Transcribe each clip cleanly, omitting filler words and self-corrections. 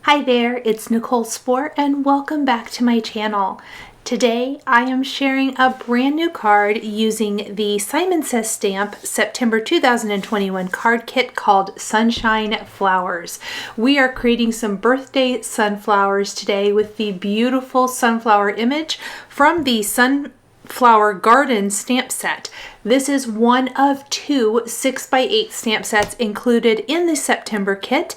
Hi there, it's Nichol Spohr and welcome back to my channel. Today I am sharing a brand new card using the Simon Says Stamp September 2021 card kit called Sunshine Flowers. We are creating some birthday sunflowers today with the beautiful sunflower image from the Sunflower Garden stamp set. This is one of two 6x8 stamp sets included in the September kit.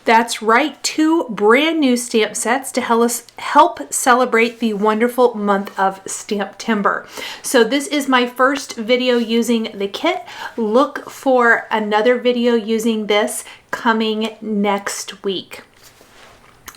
That's right, two brand new stamp sets to help celebrate the wonderful month of Stamptember. So this is my first video using the kit. Look for another video using this coming next week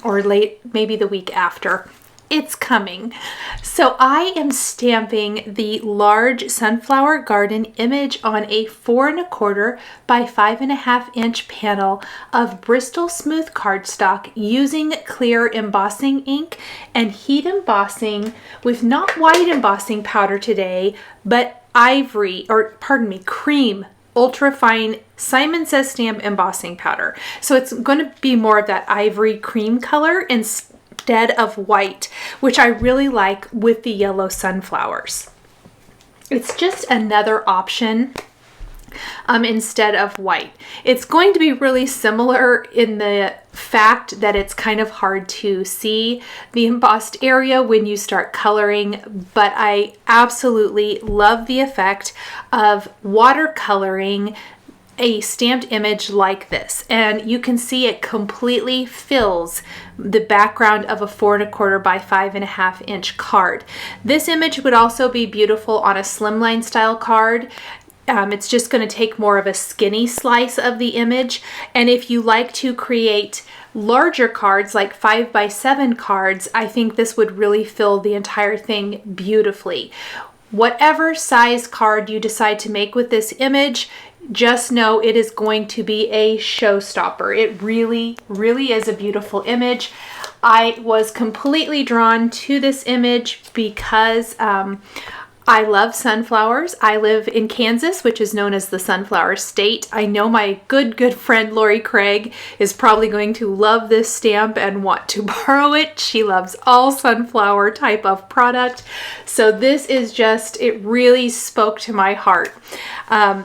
or maybe the week after. It's coming. So I am stamping the large Sunflower Garden image on a 4 1/4 by 5.5 inch panel of Bristol smooth cardstock using clear embossing ink and heat embossing with not white embossing powder today, but cream ultra fine Simon Says Stamp embossing powder. So it's going to be more of that ivory cream color instead of white, which I really like with the yellow sunflowers. It's just another option instead of white. It's going to be really similar in the fact that it's kind of hard to see the embossed area when you start coloring, but I absolutely love the effect of watercoloring a stamped image like this, and you can see it completely fills the background of a 4 1/4 by 5.5 inch card. This image would also be beautiful on a slimline style card. It's just going to take more of a skinny slice of the image, and if you like to create larger cards like 5x7 cards, I think this would really fill the entire thing beautifully. Whatever size card you decide to make with this image, just know it is going to be a showstopper. It really, really is a beautiful image. I was completely drawn to this image because I love sunflowers. I live in Kansas, which is known as the Sunflower State. I know my good friend Lori Craig is probably going to love this stamp and want to borrow it. She loves all sunflower type of product. So this is just, it really spoke to my heart.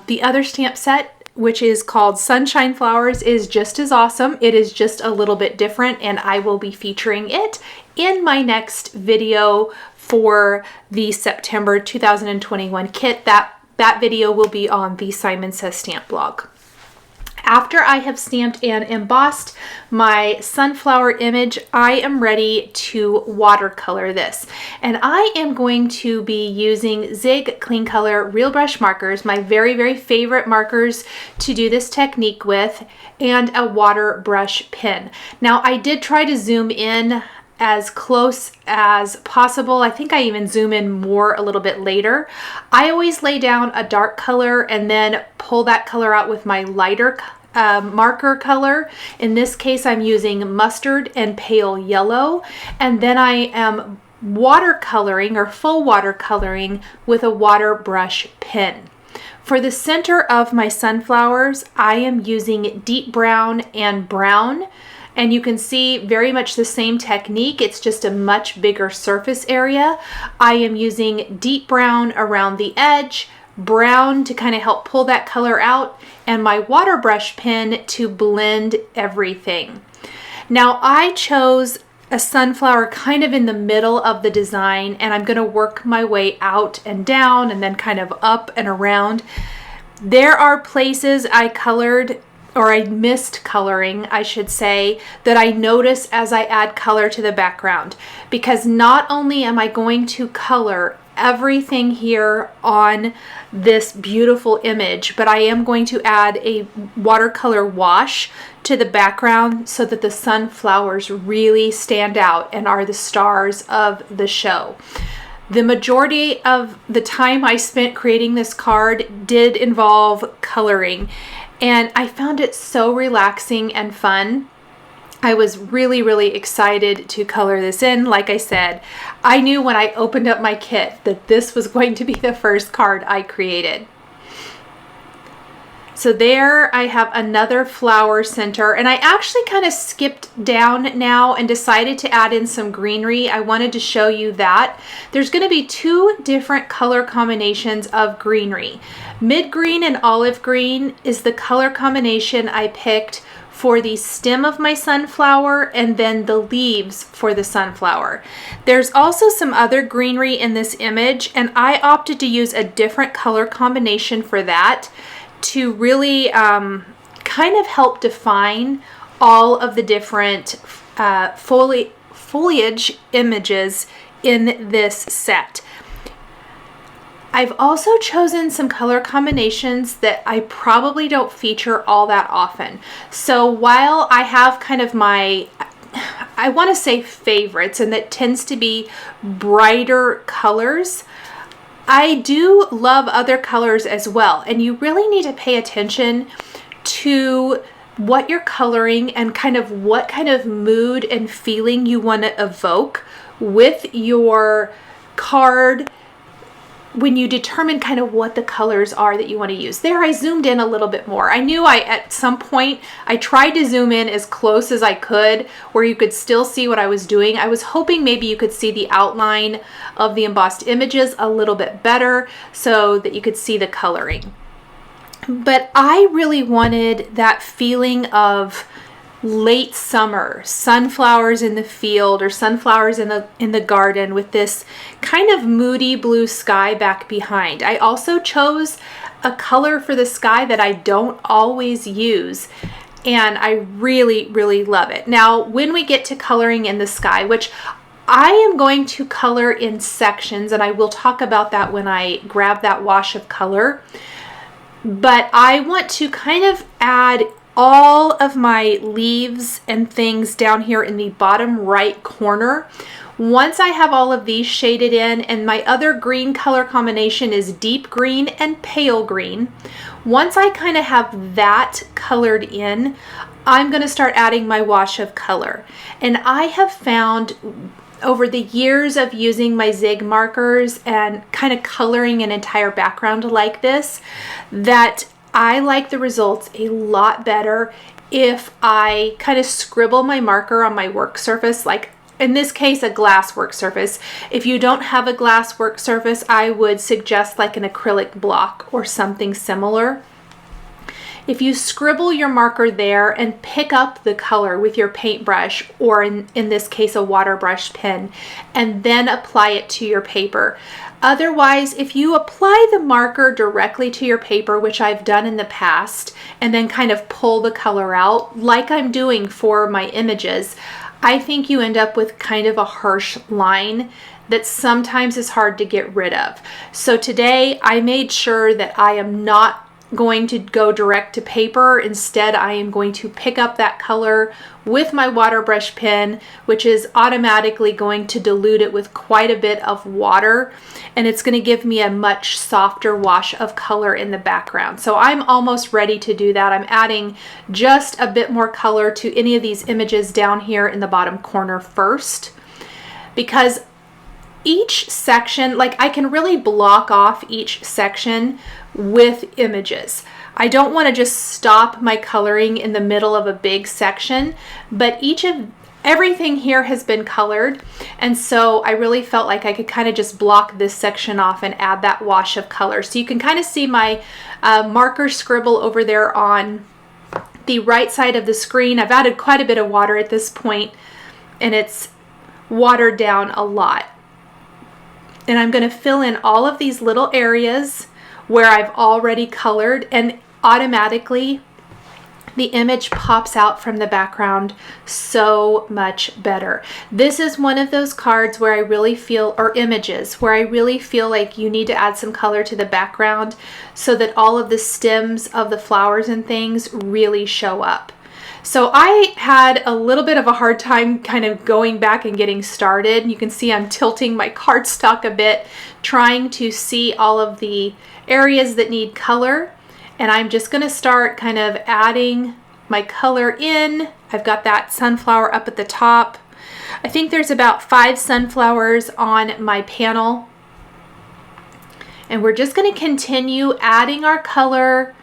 The other stamp set, which is called Sunshine Flowers, is just as awesome. It is just a little bit different, and I will be featuring it in my next video for the September 2021 kit. That video will be on the Simon Says Stamp blog. After I have stamped and embossed my sunflower image, I am ready to watercolor this. And I am going to be using Zig Clean Color Real Brush markers, my very favorite markers to do this technique with, and a water brush pen. Now I did try to zoom in as close as possible. I think I even zoom in more a little bit later. I always lay down a dark color and then pull that color out with my lighter marker color. In this case, I'm using mustard and pale yellow, and then I am watercoloring or full watercoloring with a water brush pen. For the center of my sunflowers, I am using deep brown and brown. And you can see very much the same technique. It's just a much bigger surface area. I am using deep brown around the edge, brown to kind of help pull that color out, and my water brush pen to blend everything. Now I chose a sunflower kind of in the middle of the design, and I'm going to work my way out and down and then kind of up and around. There are places I colored, or I missed coloring, I should say, that I notice as I add color to the background. Because not only am I going to color everything here on this beautiful image, but I am going to add a watercolor wash to the background so that the sunflowers really stand out and are the stars of the show. The majority of the time I spent creating this card did involve coloring, and I found it so relaxing and fun. I was really excited to color this in. Like I said, I knew when I opened up my kit that this was going to be the first card I created. So there I have another flower center, and I actually kind of skipped down now and decided to add in some greenery. I wanted to show you that. There's going to be two different color combinations of greenery. Mid-green and olive green is the color combination I picked for the stem of my sunflower and then the leaves for the sunflower. There's also some other greenery in this image, and I opted to use a different color combination for that to really kind of help define all of the different foliage images in this set. I've also chosen some color combinations that I probably don't feature all that often. So while I have kind of my, I want to say favorites, and that tends to be brighter colors, I do love other colors as well. And you really need to pay attention to what you're coloring and kind of what kind of mood and feeling you want to evoke with your card when you determine kind of what the colors are that you want to use. There, I zoomed in a little bit more. I knew at some point, I tried to zoom in as close as I could where you could still see what I was doing. I was hoping maybe you could see the outline of the embossed images a little bit better so that you could see the coloring. But I really wanted that feeling of late summer, sunflowers in the field or sunflowers in the garden with this kind of moody blue sky back behind. I also chose a color for the sky that I don't always use, and I really, really love it. Now, when we get to coloring in the sky, which I am going to color in sections, and I will talk about that when I grab that wash of color, but I want to kind of add all of my leaves and things down here in the bottom right corner. Once I have all of these shaded in, and my other green color combination is deep green and pale green. Once I kind of have that colored in, I'm going to start adding my wash of color. And I have found over the years of using my zig markers and kind of coloring an entire background like this, that I like the results a lot better if I kind of scribble my marker on my work surface, like in this case, a glass work surface. If you don't have a glass work surface, I would suggest like an acrylic block or something similar. If you scribble your marker there and pick up the color with your paintbrush, or in this case, a water brush pen, and then apply it to your paper. Otherwise, if you apply the marker directly to your paper, which I've done in the past, and then kind of pull the color out, like I'm doing for my images, I think you end up with kind of a harsh line that sometimes is hard to get rid of. So today I made sure that I am not going to go direct to paper. Instead, I am going to pick up that color with my water brush pen, which is automatically going to dilute it with quite a bit of water, and it's going to give me a much softer wash of color in the background. So I'm almost ready to do that. I'm adding just a bit more color to any of these images down here in the bottom corner first, because each section, like I can really block off each section with images. I don't want to just stop my coloring in the middle of a big section, but everything here has been colored, and so I really felt like I could kind of just block this section off and add that wash of color. So you can kind of see my marker scribble over there on the right side of the screen. I've added quite a bit of water at this point, and it's watered down a lot. And I'm going to fill in all of these little areas where I've already colored, and automatically the image pops out from the background so much better. This is one of those cards where I really feel, or images, where I really feel like you need to add some color to the background so that all of the stems of the flowers and things really show up. So I had a little bit of a hard time kind of going back and getting started. You can see I'm tilting my cardstock a bit, trying to see all of the areas that need color. And I'm just going to start kind of adding my color in. I've got that sunflower up at the top. I think there's about 5 sunflowers on my panel. And we're just going to continue adding our color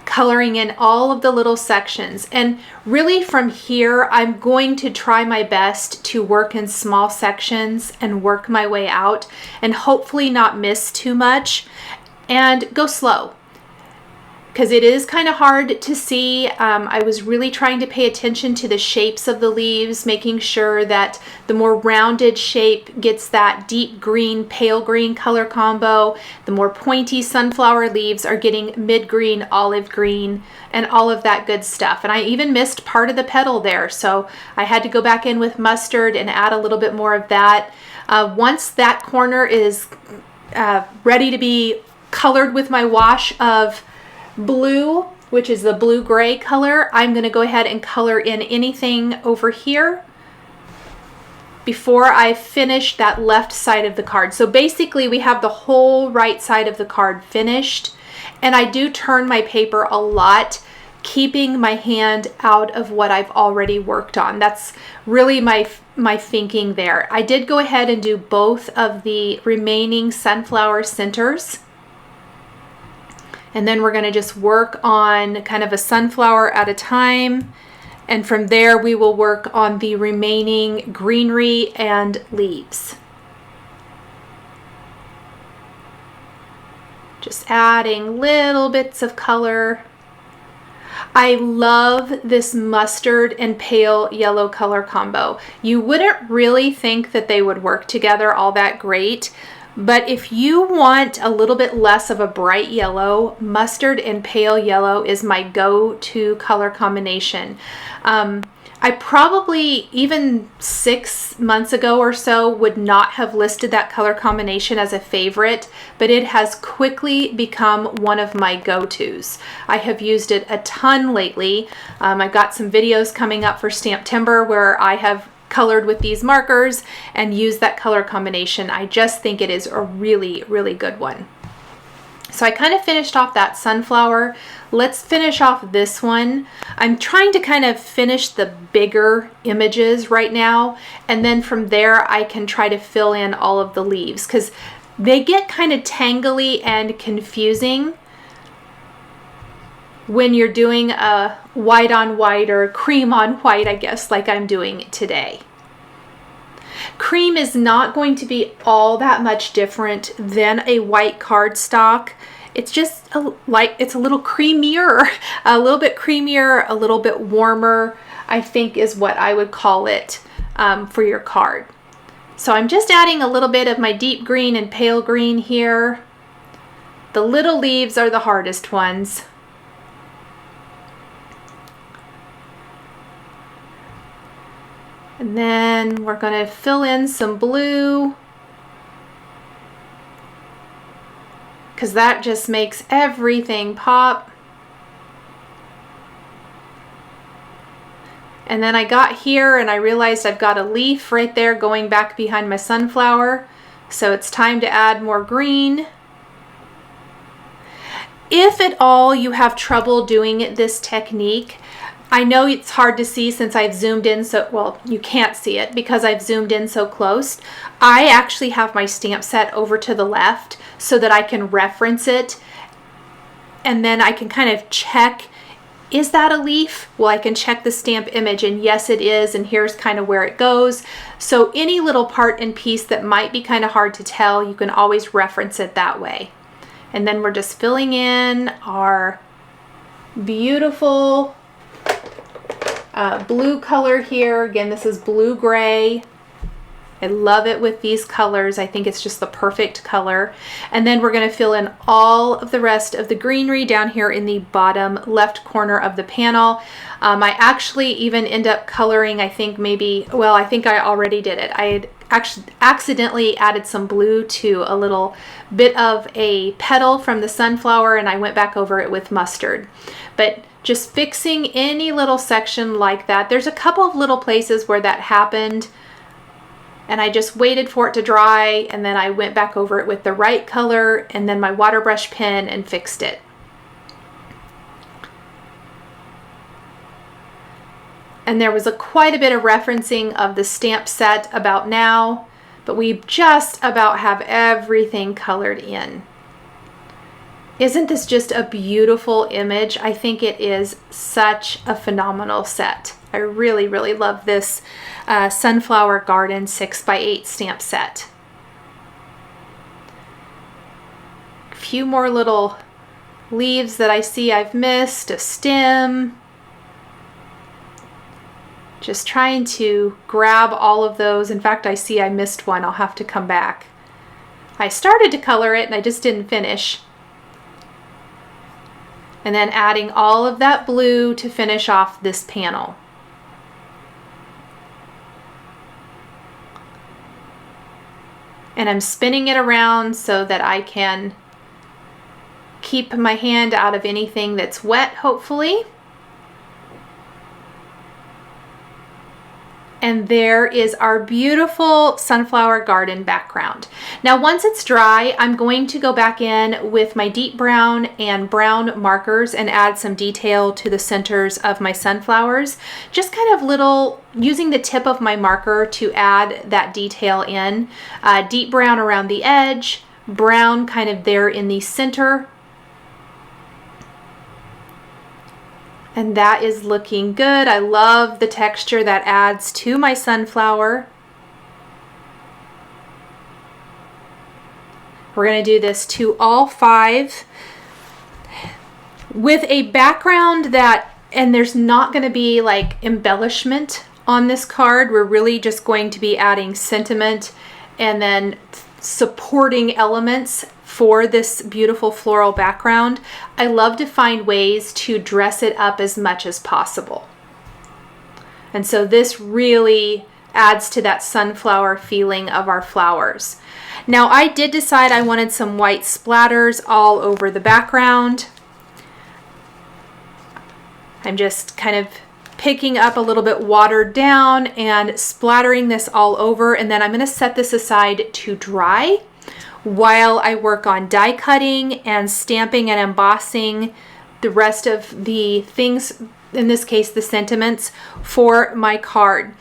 coloring in all of the little sections. And really from here, I'm going to try my best to work in small sections and work my way out and hopefully not miss too much and go slow, because it is kind of hard to see. I was really trying to pay attention to the shapes of the leaves, making sure that the more rounded shape gets that deep green, pale green color combo. The more pointy sunflower leaves are getting mid-green, olive green, and all of that good stuff. And I even missed part of the petal there, so I had to go back in with mustard and add a little bit more of that. Once that corner is ready to be colored with my wash of blue, which is the blue-gray color, I'm going to go ahead and color in anything over here before I finish that left side of the card. So basically we have the whole right side of the card finished, and I do turn my paper a lot, keeping my hand out of what I've already worked on. That's really my thinking there. I did go ahead and do both of the remaining sunflower centers. And then we're going to just work on kind of a sunflower at a time. And from there, we will work on the remaining greenery and leaves. Just adding little bits of color. I love this mustard and pale yellow color combo. You wouldn't really think that they would work together all that great, but if you want a little bit less of a bright yellow, mustard and pale yellow is my go-to color combination. I probably, even 6 months ago or so, would not have listed that color combination as a favorite, but it has quickly become one of my go-tos. I have used it a ton lately. I've got some videos coming up for September where I have colored with these markers and use that color combination. I just think it is a really, really good one. So I kind of finished off that sunflower. Let's finish off this one. I'm trying to kind of finish the bigger images right now, and then from there I can try to fill in all of the leaves, because they get kind of tangly and confusing when you're doing a white on white or cream on white, I guess, like I'm doing today. Cream is not going to be all that much different than a white cardstock. It's just it's a little creamier, a little bit creamier, a little bit warmer, I think is what I would call it for your card. So I'm just adding a little bit of my deep green and pale green here. The little leaves are the hardest ones. And then we're going to fill in some blue, because that just makes everything pop. And then I got here and I realized I've got a leaf right there going back behind my sunflower. So it's time to add more green. If at all you have trouble doing this technique, I know it's hard to see since I've zoomed in so, well, you can't see it because I've zoomed in so close. I actually have my stamp set over to the left so that I can reference it, and then I can kind of check, is that a leaf? Well, I can check the stamp image and yes it is, and here's kind of where it goes. So any little part and piece that might be kind of hard to tell, you can always reference it that way. And then we're just filling in our beautiful blue color here. Again, this is blue-gray. I love it with these colors. I think it's just the perfect color. And then we're going to fill in all of the rest of the greenery down here in the bottom left corner of the panel. I actually even end up coloring, I think maybe, well, I think I already did it. I had actually accidentally added some blue to a little bit of a petal from the sunflower, and I went back over it with mustard. But just fixing any little section like that. There's a couple of little places where that happened, and I just waited for it to dry, and then I went back over it with the right color and then my water brush pen and fixed it. And there was quite a bit of referencing of the stamp set about now, but we just about have everything colored in. Isn't this just a beautiful image? I think it is such a phenomenal set. I really, really love this Sunflower Garden 6x8 stamp set. A few more little leaves that I see I've missed, a stem. Just trying to grab all of those. In fact, I see I missed one. I'll have to come back. I started to color it and I just didn't finish. And then adding all of that blue to finish off this panel. And I'm spinning it around so that I can keep my hand out of anything that's wet, hopefully. And there is our beautiful sunflower garden background. Now, once it's dry, I'm going to go back in with my deep brown and brown markers and add some detail to the centers of my sunflowers. Just kind of little, using the tip of my marker to add that detail in. Deep brown around the edge, brown kind of there in the center. And that is looking good. I love the texture that adds to my sunflower. We're going to do this to all 5 with a background that, and there's not going to be like embellishment on this card. We're really just going to be adding sentiment and then supporting elements for this beautiful floral background. I love to find ways to dress it up as much as possible. And so this really adds to that sunflower feeling of our flowers. Now, I did decide I wanted some white splatters all over the background. I'm just kind of picking up a little bit watered down and splattering this all over, and then I'm going to set this aside to dry while I work on die cutting and stamping and embossing the rest of the things, in this case the sentiments, for my card.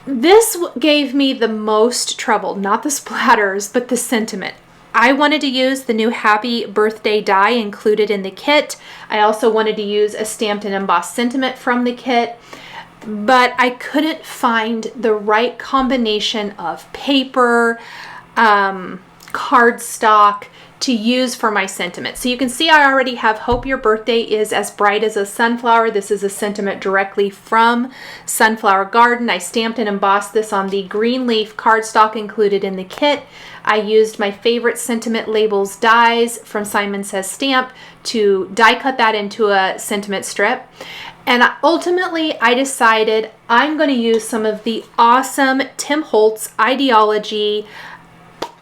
This gave me the most trouble, not the splatters, but the sentiment. I wanted to use the new Happy Birthday die included in the kit. I also wanted to use a stamped and embossed sentiment from the kit, but I couldn't find the right combination of paper, cardstock to use for my sentiment. So you can see I already have Hope Your Birthday is as bright as a sunflower. This is a sentiment directly from Sunflower Garden. I stamped and embossed this on the green leaf cardstock included in the kit. I used my favorite sentiment labels dies from Simon Says Stamp to die cut that into a sentiment strip. And ultimately I decided I'm going to use some of the awesome Tim Holtz Idea-ology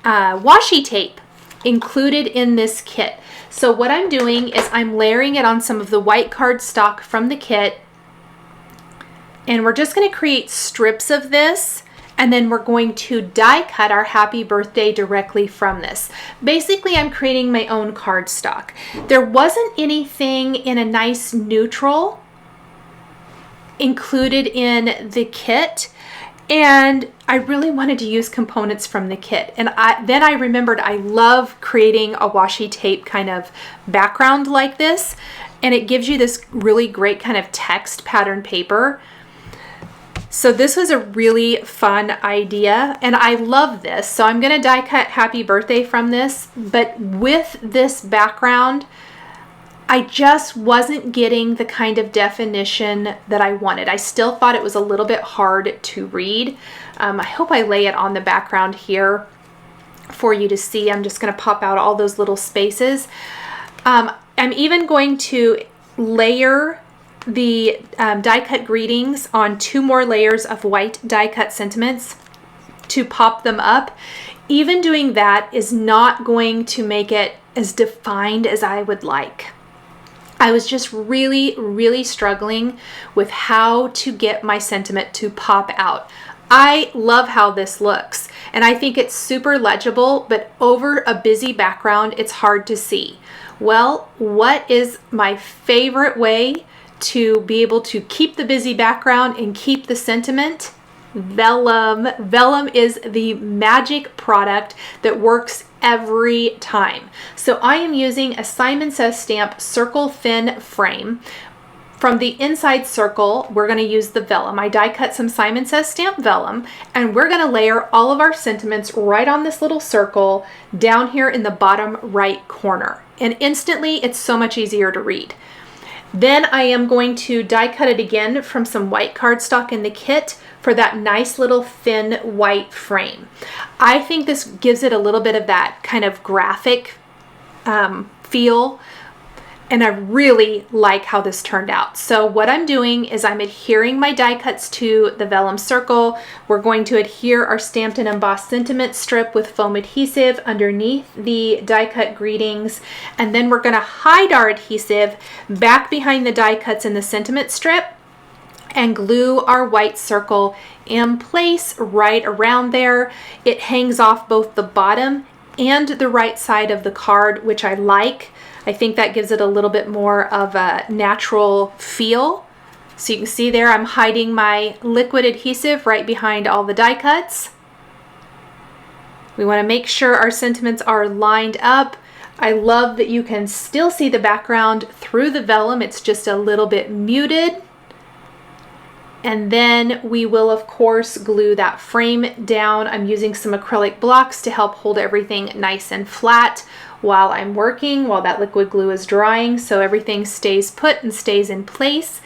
washi tape included in this kit. So what I'm doing is I'm layering it on some of the white cardstock from the kit, and we're just going to create strips of this, and then we're going to die cut our Happy Birthday directly from this. Basically, I'm creating my own cardstock. There wasn't anything in a nice neutral included in the kit, and I really wanted to use components from the kit. And then I remembered I love creating a washi tape kind of background like this, and it gives you this really great kind of text pattern paper. So this was a really fun idea, and I love this. So I'm gonna die cut Happy Birthday from this, but with this background, I just wasn't getting the kind of definition that I wanted. I still thought it was a little bit hard to read. I hope I lay it on the background here for you to see. I'm just going to pop out all those little spaces. I'm even going to layer the die cut greetings on 2 more layers of white die cut sentiments to pop them up. Even doing that is not going to make it as defined as I would like. I was just really struggling with how to get my sentiment to pop out. I love how this looks, and I think it's super legible, but over a busy background, it's hard to see. Well, what is my favorite way to be able to keep the busy background and keep the sentiment? Vellum. Vellum is the magic product that works every time. So I am using a Simon Says Stamp circle thin frame. From the inside circle, we're going to use the vellum. I die cut some Simon Says Stamp vellum, and we're going to layer all of our sentiments right on this little circle down here in the bottom right corner. And instantly, it's so much easier to read. Then I am going to die cut it again from some white cardstock in the kit for that nice little thin white frame. I think this gives it a little bit of that kind of graphic feel, and I really like how this turned out. So what I'm doing is I'm adhering my die cuts to the vellum circle. We're going to adhere our stamped and embossed sentiment strip with foam adhesive underneath the die cut greetings, and then we're going to hide our adhesive back behind the die cuts in the sentiment strip and glue our white circle in place right around there. It hangs off both the bottom and the right side of the card, which I like. I think that gives it a little bit more of a natural feel. So you can see there, I'm hiding my liquid adhesive right behind all the die cuts. We want to make sure our sentiments are lined up. I love that you can still see the background through the vellum. It's just a little bit muted. And then we will, of course, glue that frame down. I'm using some acrylic blocks to help hold everything nice and flat while I'm working, while that liquid glue is drying, so everything stays put and stays in place.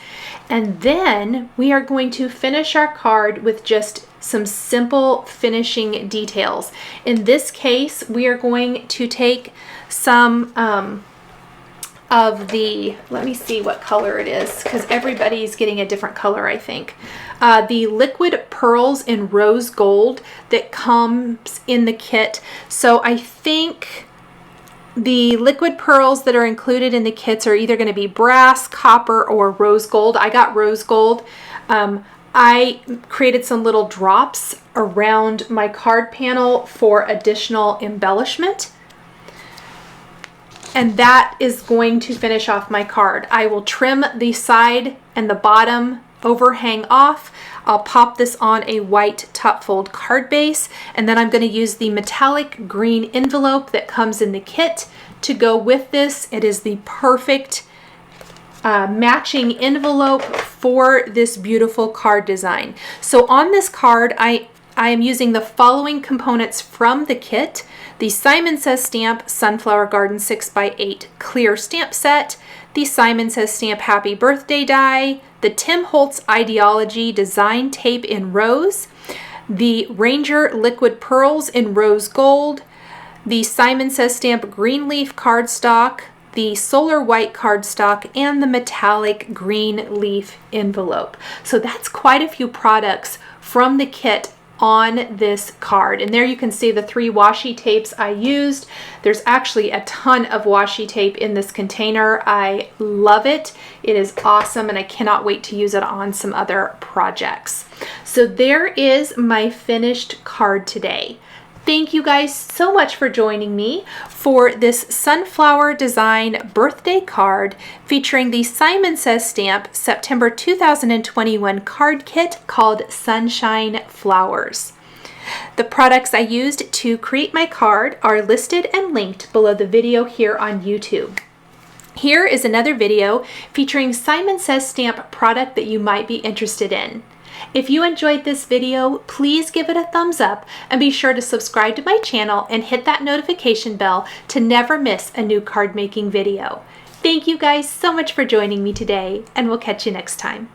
And then we are going to finish our card with just some simple finishing details. In this case, we are going to take some of the, let me see what color it is, because everybody's getting a different color, I think. The liquid pearls in rose gold that comes in the kit. So I think the liquid pearls that are included in the kits are either going to be brass, copper, or rose gold. I got rose gold. I created some little drops around my card panel for additional embellishment. And that is going to finish off my card. I will trim the side and the bottom overhang off. I'll pop this on a white top fold card base, and then I'm going to use the metallic green envelope that comes in the kit to go with this. It is the perfect matching envelope for this beautiful card design. So on this card, I am using the following components from the kit: the Simon Says Stamp Sunflower Garden 6x8 clear stamp set, the Simon Says Stamp Happy Birthday die, the Tim Holtz Idea-ology design tape in rose, the Ranger liquid pearls in rose gold, the Simon Says Stamp green leaf cardstock, the solar white cardstock, and the metallic green leaf envelope. So that's quite a few products from the kit on this card. And there you can see the 3 washi tapes I used. There's actually a ton of washi tape in this container. I love it. It is awesome, and I cannot wait to use it on some other projects. So there is my finished card today. Thank you guys so much for joining me for this sunflower design birthday card featuring the Simon Says Stamp September 2021 card kit called Sunshine Flowers. The products I used to create my card are listed and linked below the video here on YouTube. Here is another video featuring Simon Says Stamp product that you might be interested in. If you enjoyed this video, please give it a thumbs up and be sure to subscribe to my channel and hit that notification bell to never miss a new card making video. Thank you guys so much for joining me today, and we'll catch you next time.